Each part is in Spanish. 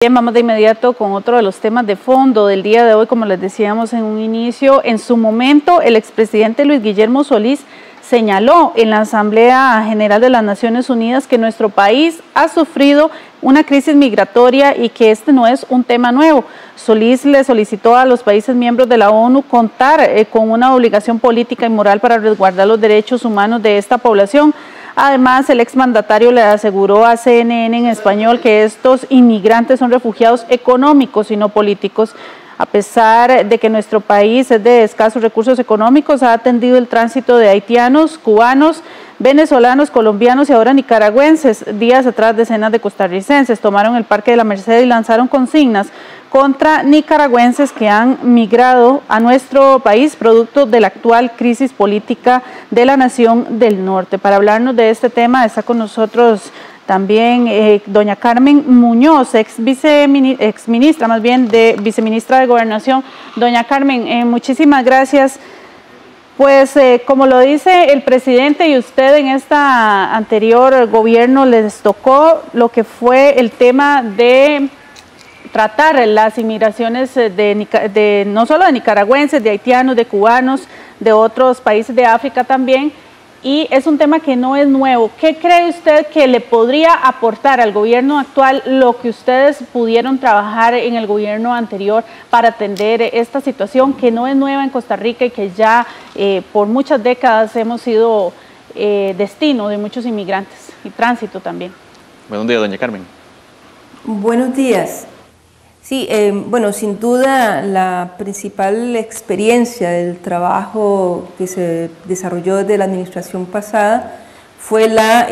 Bien, vamos de inmediato con otro de los temas de fondo del día de hoy. Como les decíamos en un inicio, en su momento el expresidente Luis Guillermo Solís señaló en la Asamblea General de las Naciones Unidas que nuestro país ha sufrido una crisis migratoria y que este no es un tema nuevo. Solís le solicitó a los países miembros de la ONU contar con una obligación política y moral para resguardar los derechos humanos de esta población. Además, el exmandatario le aseguró a CNN en español que estos inmigrantes son refugiados económicos y no políticos. A pesar de que nuestro país es de escasos recursos económicos, ha atendido el tránsito de haitianos, cubanos, venezolanos, colombianos y ahora nicaragüenses. Días atrás, decenas de costarricenses tomaron el Parque de la Merced y lanzaron consignas contra nicaragüenses que han migrado a nuestro país producto de la actual crisis política de la nación del norte. Para hablarnos de este tema está con nosotros también doña Carmen Muñoz, viceministra de Gobernación. Doña Carmen, muchísimas gracias. Pues como lo dice el presidente y usted en esta anterior gobierno les tocó lo que fue el tema de tratar las inmigraciones no solo de nicaragüenses, de haitianos, de cubanos, de otros países de África también, y es un tema que no es nuevo. ¿Qué cree usted que le podría aportar al gobierno actual lo que ustedes pudieron trabajar en el gobierno anterior para atender esta situación que no es nueva en Costa Rica y que ya por muchas décadas hemos sido destino de muchos inmigrantes y tránsito también? Buenos días, doña Carmen. Buenos días. Sí, bueno, sin duda la principal experiencia del trabajo que se desarrolló desde la administración pasada fue la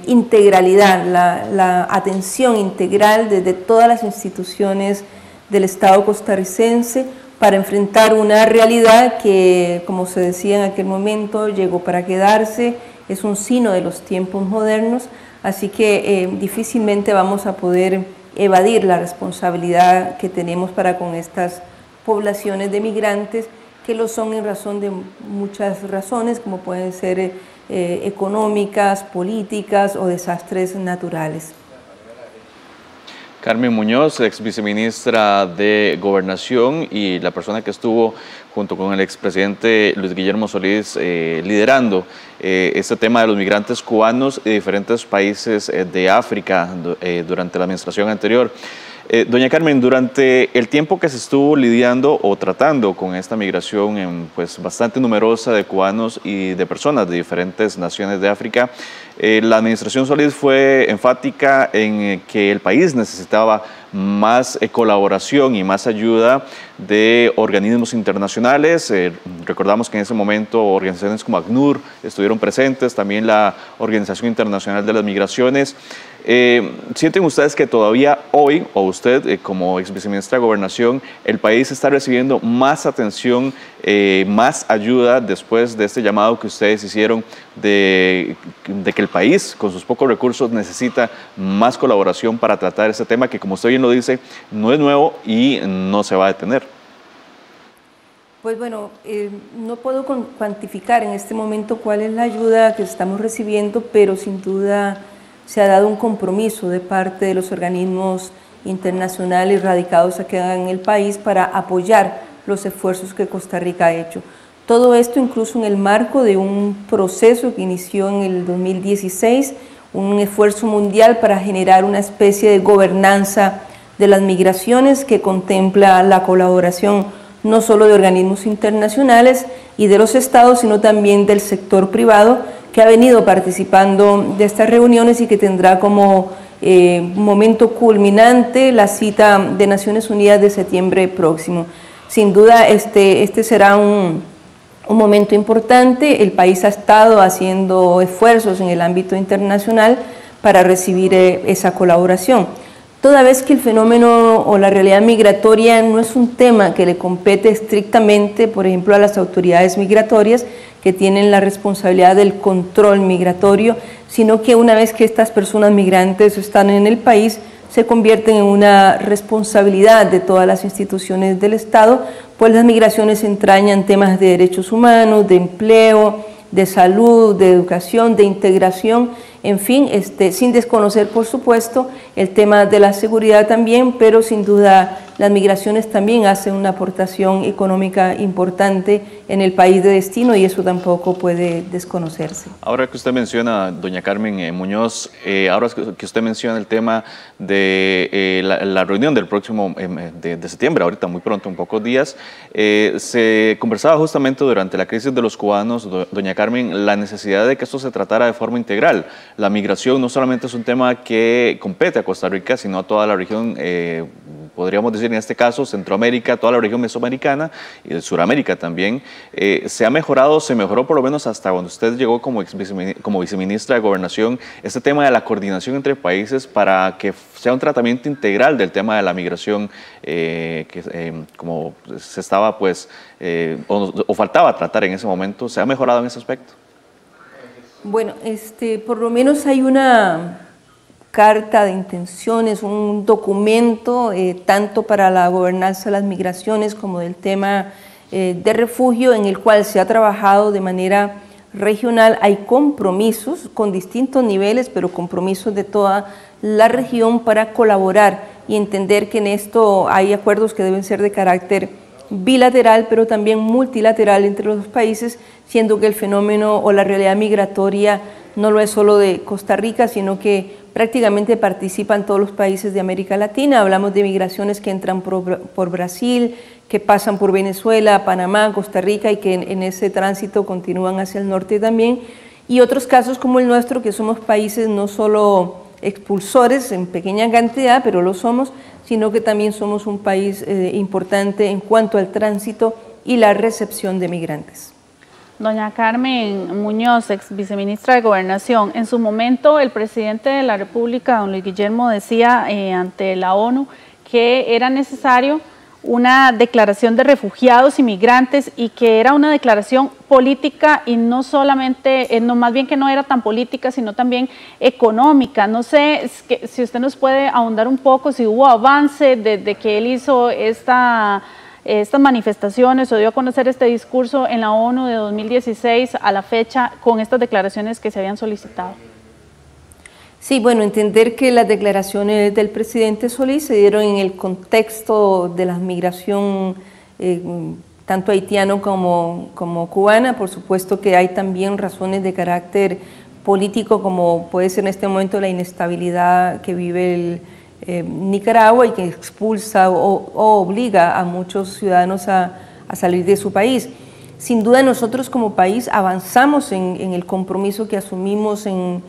integralidad, la atención integral desde todas las instituciones del Estado costarricense para enfrentar una realidad que, como se decía en aquel momento, llegó para quedarse, es un signo de los tiempos modernos, así que difícilmente vamos a poder evadir la responsabilidad que tenemos para con estas poblaciones de migrantes, que lo son en razón de muchas razones, como pueden ser económicas, políticas o desastres naturales. Carmen Muñoz, ex viceministra de Gobernación y la persona que estuvo junto con el expresidente Luis Guillermo Solís liderando este tema de los migrantes cubanos y diferentes países de África durante la administración anterior. Doña Carmen, durante el tiempo que se estuvo lidiando o tratando con esta migración pues, bastante numerosa de cubanos y de personas de diferentes naciones de África, la administración Solís fue enfática en que el país necesitaba más colaboración y más ayuda de organismos internacionales. Recordamos que en ese momento organizaciones como ACNUR estuvieron presentes, también la Organización Internacional de las Migraciones. ¿Sienten ustedes que todavía hoy, o usted como ex viceministra de Gobernación, el país está recibiendo más atención, más ayuda después de este llamado que ustedes hicieron de que el país con sus pocos recursos necesita más colaboración para tratar este tema que, como usted bien lo dice, no es nuevo y no se va a detener? Pues bueno, no puedo cuantificar en este momento cuál es la ayuda que estamos recibiendo, pero sin duda se ha dado un compromiso de parte de los organismos internacionales radicados aquí en el país para apoyar los esfuerzos que Costa Rica ha hecho. Todo esto incluso en el marco de un proceso que inició en el 2016, un esfuerzo mundial para generar una especie de gobernanza de las migraciones que contempla la colaboración no solo de organismos internacionales y de los estados, sino también del sector privado, que ha venido participando de estas reuniones y que tendrá como momento culminante la cita de Naciones Unidas de septiembre próximo. Sin duda este será un momento importante. El país ha estado haciendo esfuerzos en el ámbito internacional para recibir esa colaboración. Toda vez que el fenómeno o la realidad migratoria no es un tema que le compete estrictamente, por ejemplo, a las autoridades migratorias, que tienen la responsabilidad del control migratorio, sino que una vez que estas personas migrantes están en el país, se convierten en una responsabilidad de todas las instituciones del Estado, pues las migraciones entrañan temas de derechos humanos, de empleo, de salud, de educación, de integración, en fin, sin desconocer, por supuesto, el tema de la seguridad también, pero sin duda las migraciones también hacen una aportación económica importante en el país de destino y eso tampoco puede desconocerse. Ahora que usted menciona, doña Carmen Muñoz, ahora que usted menciona el tema de la reunión del próximo de septiembre, ahorita muy pronto, en pocos días, se conversaba justamente durante la crisis de los cubanos, doña Carmen, la necesidad de que esto se tratara de forma integral. La migración no solamente es un tema que compete a Costa Rica, sino a toda la región, podríamos decir en este caso Centroamérica, toda la región mesoamericana y de Sudamérica también. ¿Se ha mejorado, se mejoró por lo menos hasta cuando usted llegó como viceministra de Gobernación, este tema de la coordinación entre países para que sea un tratamiento integral del tema de la migración como se estaba pues, o faltaba tratar en ese momento? ¿Se ha mejorado en ese aspecto? Bueno, por lo menos hay una carta de intenciones, un documento tanto para la gobernanza de las migraciones como del tema de refugio, en el cual se ha trabajado de manera regional. Hay compromisos con distintos niveles, pero compromisos de toda la región para colaborar y entender que en esto hay acuerdos que deben ser de carácter bilateral, pero también multilateral entre los países, siendo que el fenómeno o la realidad migratoria no lo es solo de Costa Rica, sino que prácticamente participan todos los países de América Latina. Hablamos de migraciones que entran por Brasil, que pasan por Venezuela, Panamá, Costa Rica y que en ese tránsito continúan hacia el norte también. Y otros casos como el nuestro, que somos países no solo expulsores en pequeña cantidad, pero lo somos, sino que también somos un país importante en cuanto al tránsito y la recepción de migrantes. Doña Carmen Muñoz, ex viceministra de Gobernación, en su momento el presidente de la República, don Luis Guillermo, decía ante la ONU que era necesario una declaración de refugiados y migrantes y que era una declaración política y no solamente, más bien que no era tan política, sino también económica. No sé si usted nos puede ahondar un poco, si hubo avance desde que él hizo estas manifestaciones o dio a conocer este discurso en la ONU de 2016 a la fecha con estas declaraciones que se habían solicitado. Sí, bueno, entender que las declaraciones del presidente Solís se dieron en el contexto de la migración tanto haitiano como cubana. Por supuesto que hay también razones de carácter político, como puede ser en este momento la inestabilidad que vive Nicaragua y que expulsa o obliga a muchos ciudadanos a salir de su país. Sin duda nosotros como país avanzamos en el compromiso que asumimos en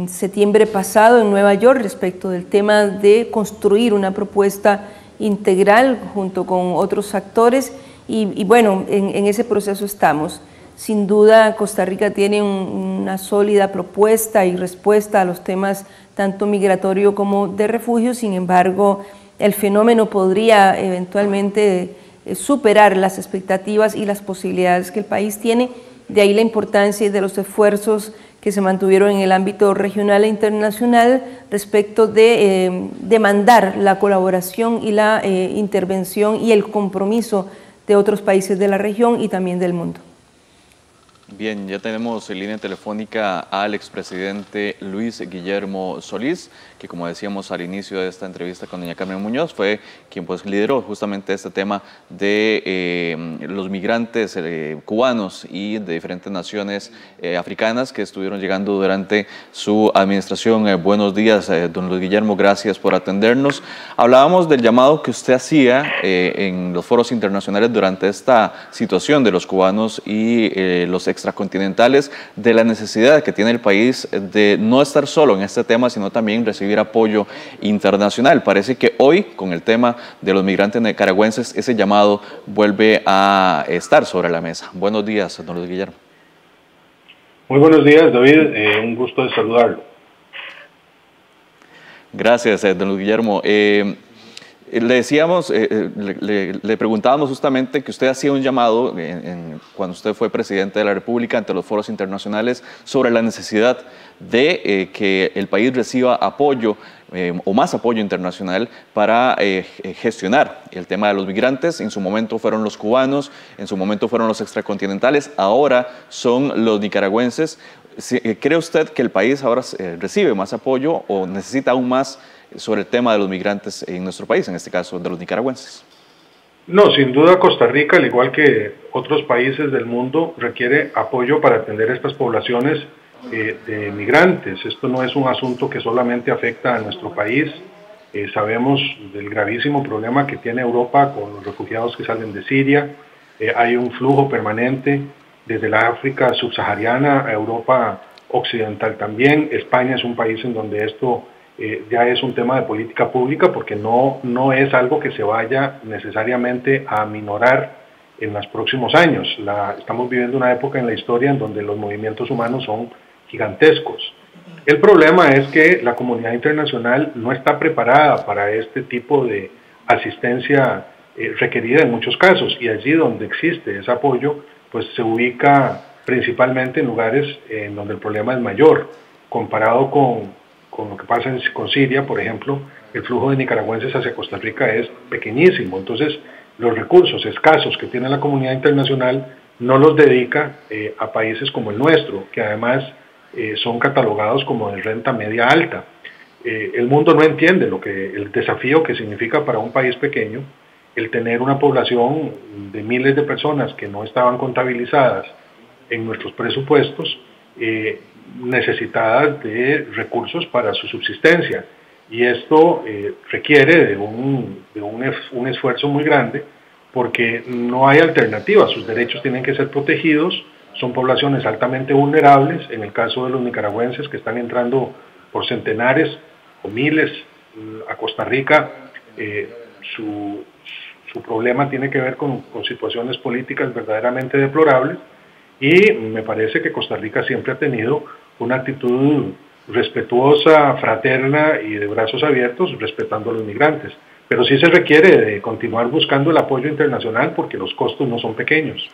septiembre pasado en Nueva York respecto del tema de construir una propuesta integral junto con otros actores y bueno, en ese proceso estamos. Sin duda Costa Rica tiene una sólida propuesta y respuesta a los temas tanto migratorio como de refugio. Sin embargo, el fenómeno podría eventualmente superar las expectativas y las posibilidades que el país tiene. De ahí la importancia de los esfuerzos que se mantuvieron en el ámbito regional e internacional respecto de demandar la colaboración y la intervención y el compromiso de otros países de la región y también del mundo. Bien, ya tenemos en línea telefónica al expresidente Luis Guillermo Solís, que como decíamos al inicio de esta entrevista con doña Carmen Muñoz, fue quien pues lideró justamente este tema de los migrantes cubanos y de diferentes naciones africanas que estuvieron llegando durante su administración. Buenos días, don Luis Guillermo, gracias por atendernos. Hablábamos del llamado que usted hacía en los foros internacionales durante esta situación de los cubanos y los extracontinentales, de la necesidad que tiene el país de no estar solo en este tema, sino también recibir apoyo internacional. Parece que hoy, con el tema de los migrantes nicaragüenses, ese llamado vuelve a estar sobre la mesa. Buenos días, don Luis Guillermo. Muy buenos días, David. Un gusto de saludarlo. Gracias, don Luis Guillermo. Le decíamos, le preguntábamos justamente que usted hacía un llamado cuando usted fue presidente de la República ante los foros internacionales sobre la necesidad de que el país reciba apoyo o más apoyo internacional para gestionar el tema de los migrantes. En su momento fueron los cubanos, en su momento fueron los extracontinentales, ahora son los nicaragüenses. ¿Cree usted que el país ahora recibe más apoyo o necesita aún más sobre el tema de los migrantes en nuestro país, en este caso de los nicaragüenses? No, sin duda Costa Rica, al igual que otros países del mundo, requiere apoyo para atender estas poblaciones de migrantes. Esto no es un asunto que solamente afecta a nuestro país. Sabemos del gravísimo problema que tiene Europa con los refugiados que salen de Siria. Hay un flujo permanente desde la África subsahariana a Europa occidental también. España es un país en donde esto ya es un tema de política pública, porque no es algo que se vaya necesariamente a aminorar en los próximos años. Estamos viviendo una época en la historia en donde los movimientos humanos son gigantescos. El problema es que la comunidad internacional no está preparada para este tipo de asistencia requerida en muchos casos, y allí donde existe ese apoyo, pues se ubica principalmente en lugares en donde el problema es mayor. Comparado con lo que pasa con Siria, por ejemplo, el flujo de nicaragüenses hacia Costa Rica es pequeñísimo. Entonces, los recursos escasos que tiene la comunidad internacional no los dedica a países como el nuestro, que además son catalogados como de renta media alta. El mundo no entiende el desafío que significa para un país pequeño el tener una población de miles de personas que no estaban contabilizadas en nuestros presupuestos, necesitadas de recursos para su subsistencia. Y esto requiere de un esfuerzo muy grande, porque no hay alternativa. Sus derechos tienen que ser protegidos. Son poblaciones altamente vulnerables. En el caso de los nicaragüenses, que están entrando por centenares o miles a Costa Rica, su problema tiene que ver con situaciones políticas verdaderamente deplorables, y me parece que Costa Rica siempre ha tenido una actitud respetuosa, fraterna y de brazos abiertos, respetando a los migrantes. Pero sí se requiere de continuar buscando el apoyo internacional, porque los costos no son pequeños.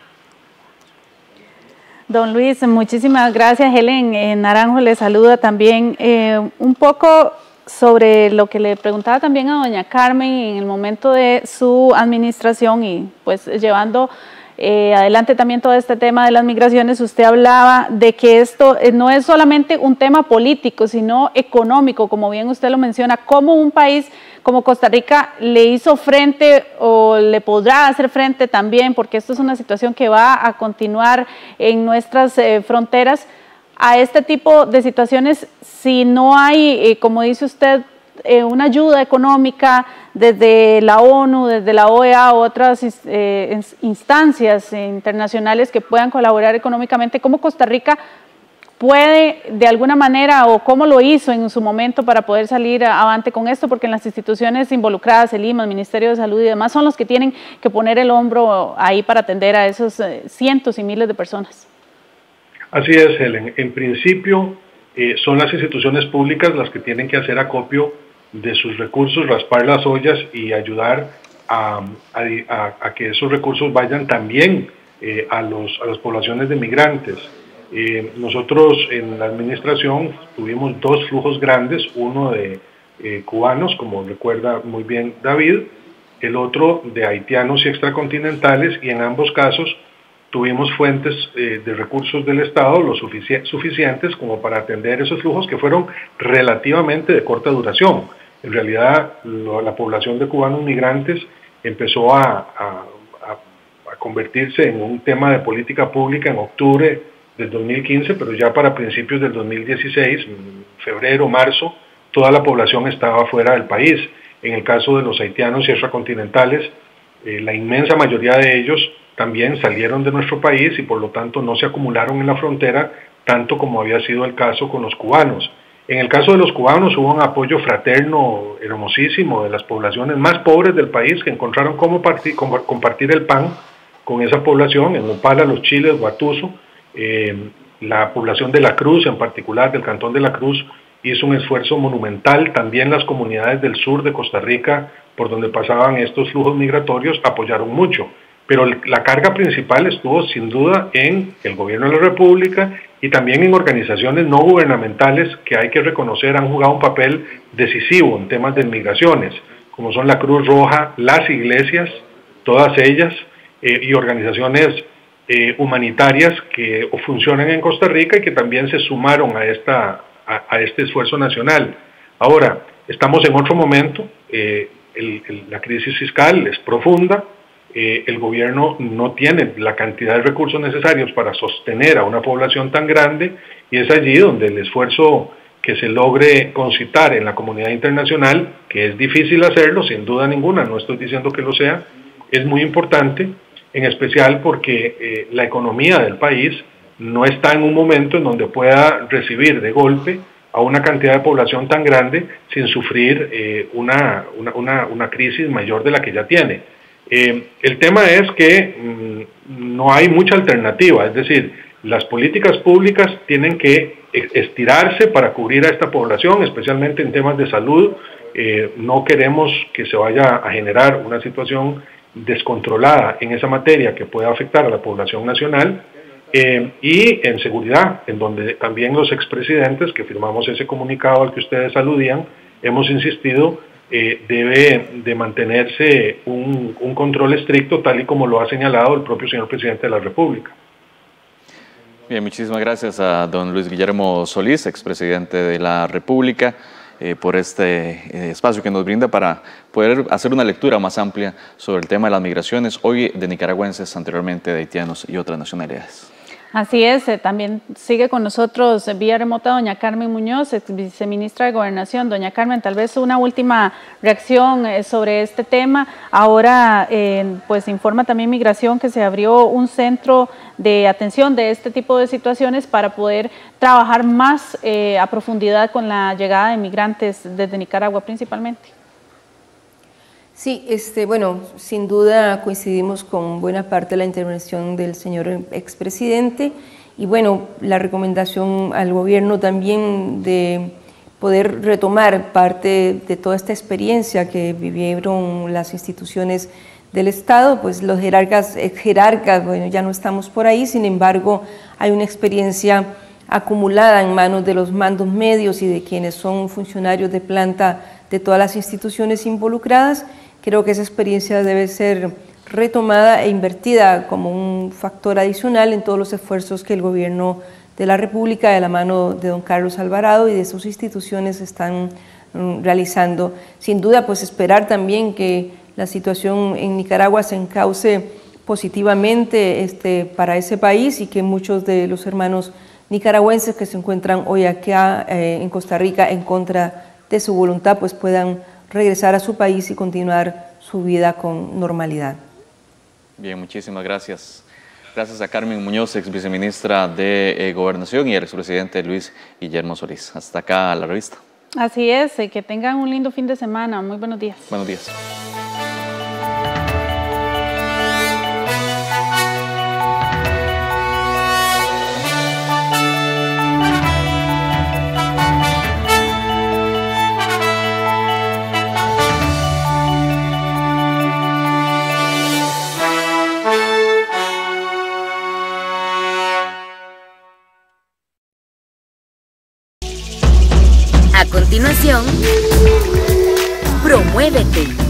Don Luis, muchísimas gracias. Helen Naranjo le saluda también. Un poco sobre lo que le preguntaba también a doña Carmen en el momento de su administración y pues llevando adelante también todo este tema de las migraciones. Usted hablaba de que esto no es solamente un tema político, sino económico, como bien usted lo menciona. ¿Cómo un país como Costa Rica le hizo frente o le podrá hacer frente también, porque esto es una situación que va a continuar en nuestras fronteras, a este tipo de situaciones si no hay, como dice usted, una ayuda económica desde la ONU, desde la OEA u otras instancias internacionales que puedan colaborar económicamente? ¿Cómo Costa Rica puede de alguna manera, o cómo lo hizo en su momento para poder salir avante con esto? Porque en las instituciones involucradas, el IMA, el Ministerio de Salud y demás, son los que tienen que poner el hombro ahí para atender a esos cientos y miles de personas. Así es, Helen. En principio son las instituciones públicas las que tienen que hacer acopio de sus recursos, raspar las ollas y ayudar a que esos recursos vayan también a las poblaciones de migrantes. Nosotros en la administración tuvimos dos flujos grandes, uno de cubanos, como recuerda muy bien David, el otro de haitianos y extracontinentales, y en ambos casos tuvimos fuentes de recursos del Estado lo suficientes como para atender esos flujos, que fueron relativamente de corta duración. En realidad, la población de cubanos migrantes empezó a convertirse en un tema de política pública en octubre del 2015, pero ya para principios del 2016, febrero, marzo, toda la población estaba fuera del país. En el caso de los haitianos y extracontinentales, la inmensa mayoría de ellos también salieron de nuestro país y por lo tanto no se acumularon en la frontera tanto como había sido el caso con los cubanos. En el caso de los cubanos hubo un apoyo fraterno hermosísimo de las poblaciones más pobres del país, que encontraron cómo compartir el pan con esa población. En Nopala, Los Chiles, Guatuso, la población de La Cruz, en particular del Cantón de La Cruz, hizo un esfuerzo monumental. También las comunidades del sur de Costa Rica, por donde pasaban estos flujos migratorios, apoyaron mucho. pero la carga principal estuvo sin duda en el gobierno de la República y también en organizaciones no gubernamentales que hay que reconocer han jugado un papel decisivo en temas de migraciones, como son la Cruz Roja, las iglesias, todas ellas, y organizaciones humanitarias que funcionan en Costa Rica y que también se sumaron a este esfuerzo nacional. Ahora, estamos en otro momento, la crisis fiscal es profunda, el gobierno no tiene la cantidad de recursos necesarios para sostener a una población tan grande y es allí donde el esfuerzo que se logre concitar en la comunidad internacional, que es difícil hacerlo, sin duda ninguna, no estoy diciendo que lo sea, es muy importante, en especial porque la economía del país no está en un momento en donde pueda recibir de golpe a una cantidad de población tan grande sin sufrir una crisis mayor de la que ya tiene. El tema es que no hay mucha alternativa, es decir, las políticas públicas tienen que estirarse para cubrir a esta población, especialmente en temas de salud. No queremos que se vaya a generar una situación descontrolada en esa materia que pueda afectar a la población nacional, y en seguridad, en donde también los expresidentes que firmamos ese comunicado al que ustedes aludían, hemos insistido debe de mantenerse un control estricto, tal y como lo ha señalado el propio señor presidente de la República. Bien, muchísimas gracias a don Luis Guillermo Solís, expresidente de la República, por este espacio que nos brinda para poder hacer una lectura más amplia sobre el tema de las migraciones, hoy de nicaragüenses, anteriormente de haitianos y otras nacionalidades. Así es, también sigue con nosotros vía remota doña Carmen Muñoz, ex viceministra de Gobernación. Doña Carmen, tal vez una última reacción sobre este tema. Ahora, pues informa también Migración que se abrió un centro de atención de este tipo de situaciones para poder trabajar más a profundidad con la llegada de migrantes desde Nicaragua principalmente. Sí, bueno, sin duda coincidimos con buena parte de la intervención del señor expresidente y bueno, la recomendación al gobierno también de poder retomar parte de toda esta experiencia que vivieron las instituciones del Estado, pues los jerarcas, bueno, ya no estamos por ahí, sin embargo, hay una experiencia acumulada en manos de los mandos medios y de quienes son funcionarios de planta de todas las instituciones involucradas. Creo que esa experiencia debe ser retomada e invertida como un factor adicional en todos los esfuerzos que el gobierno de la República, de la mano de don Carlos Alvarado y de sus instituciones están realizando. Sin duda, pues esperar también que la situación en Nicaragua se encauce positivamente para ese país y que muchos de los hermanos nicaragüenses que se encuentran hoy acá en Costa Rica en contra de su voluntad, pues puedan regresar a su país y continuar su vida con normalidad. Bien, muchísimas gracias. Gracias a Carmen Muñoz, ex viceministra de Gobernación, y al expresidente Luis Guillermo Solís. Hasta acá la revista. Así es, que tengan un lindo fin de semana. Muy buenos días. Buenos días. A continuación, Promuévete.